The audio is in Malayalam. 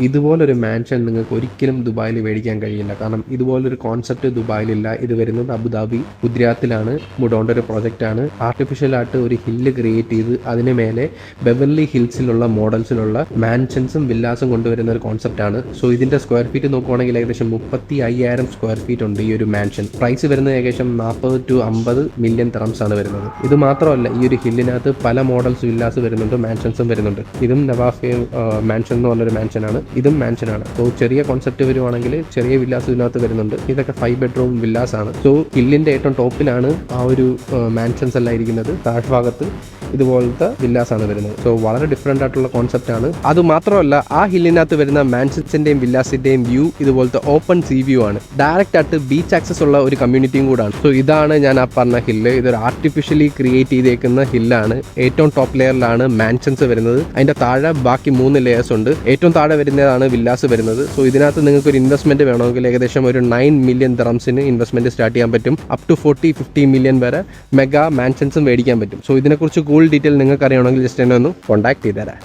ഇതുപോലൊരു മാൻഷൻ നിങ്ങൾക്ക് ഒരിക്കലും ദുബായിൽ മേടിക്കാൻ കഴിയില്ല. കാരണം ഇതുപോലൊരു കോൺസെപ്റ്റ് ദുബായിലില്ല. ഇത് വരുന്നത് അബുദാബി ഗുജറാത്തിലാണ്. മുഡോൻ്റെ ഒരു പ്രോജക്റ്റാണ്. ആർട്ടിഫിഷ്യലായിട്ട് ഒരു ഹില്ല് ക്രിയേറ്റ് ചെയ്ത് അതിന് മേലെ ബെവർലി ഹിൽസിലുള്ള മോഡൽസിലുള്ള മാൻഷൻസും വില്ലാസും കൊണ്ടുവരുന്ന ഒരു കോൺസെപ്റ്റാണ്. സോ ഇതിൻ്റെ സ്ക്വയർ ഫീറ്റ് നോക്കുവാണെങ്കിൽ ഏകദേശം 35,000 സ്ക്വയർ ഫീറ്റ് ഉണ്ട് ഈ ഒരു മാൻഷൻ. പ്രൈസ് വരുന്നത് ഏകദേശം 40 to 50 മില്യൺ ദിർഹംസ് ആണ് വരുന്നത്. ഇത് മാത്രമല്ല, ഈ ഒരു ഹില്ലിനകത്ത് പല മോഡൽസ് വില്ലാസ് വരുന്നുണ്ട്, മാൻഷൻസും വരുന്നുണ്ട്. ഇതും നവാഫ് മാൻഷൻ എന്ന് പറഞ്ഞൊരു മാൻഷനാണ്. ഇതും മാൻഷനാണ്. സോ ചെറിയ കോൺസെപ്റ്റ് വരുവാണെങ്കിൽ ചെറിയ വില്ലാസ് ഇതിനകത്ത് വരുന്നുണ്ട്. ഇതൊക്കെ 5 ബെഡ്റൂം വില്ലാസ് ആണ്. സോ ഹില്ലിൻ്റെ ഏറ്റവും ടോപ്പിലാണ് ആ ഒരു മാൻഷൻസ് എല്ലാം ഇരിക്കുന്നത്. താഴ്ഭാഗത്ത് ഇതുപോലത്തെ വില്ലാസ് ആണ് വരുന്നത്. സോ വളരെ ഡിഫറെൻ്റ് ആയിട്ടുള്ള കോൺസെപ്റ്റ് ആണ്. അത് മാത്രമല്ല, ആ ഹില്ലിനകത്ത് വരുന്ന മാൻഷൻസിൻ്റെയും വില്ലാസിൻ്റെയും വ്യൂ ഇതുപോലത്തെ ഓപ്പൺ സീ വ്യൂ ആണ്. ഡയറക്റ്റ് ആയിട്ട് ബീച്ച് ആക്സസ് ഉള്ള ഒരു കമ്മ്യൂണിറ്റിയും കൂടാണ്. സോ ഇതാണ് ഞാൻ ആ പറഞ്ഞ ഹില്ല്. ഇതൊരു ആർട്ടിഫിഷ്യലി ക്രിയേറ്റ് ചെയ്തേക്കുന്ന ഹില്ലാണ്. ഏറ്റവും ടോപ്പ് ലെയറിലാണ് മാൻഷൻസ് വരുന്നത്. അതിൻ്റെ താഴെ ബാക്കി 3 ലെയേഴ്സ് ഉണ്ട്. ഏറ്റവും താഴെ വരുന്നതാണ് വില്ലാസ് വരുന്നത്. സോ ഇതിനകത്ത് നിങ്ങൾക്ക് ഒരു ഇൻവെസ്റ്റ്മെന്റ് വേണമെങ്കിൽ ഏകദേശം ഒരു 9 മില്യൺ ദിർഹംസിന് ഇൻവെസ്റ്റ്മെന്റ് സ്റ്റാർട്ട് ചെയ്യാൻ പറ്റും. അപ് ടു 40-50 മില്യൺ വരെ മെഗാ മാൻഷൻസും മേടിക്കാൻ പറ്റും. സോ ഇതിനെക്കുറിച്ച് കൂടുതൽ ഡീറ്റെയിൽ നിങ്ങൾക്ക് അറിയണമെങ്കിൽ ജസ്റ്റ് എന്നെ ഒന്ന് കോൺടാക്ട് ചെയ്തുതരാം.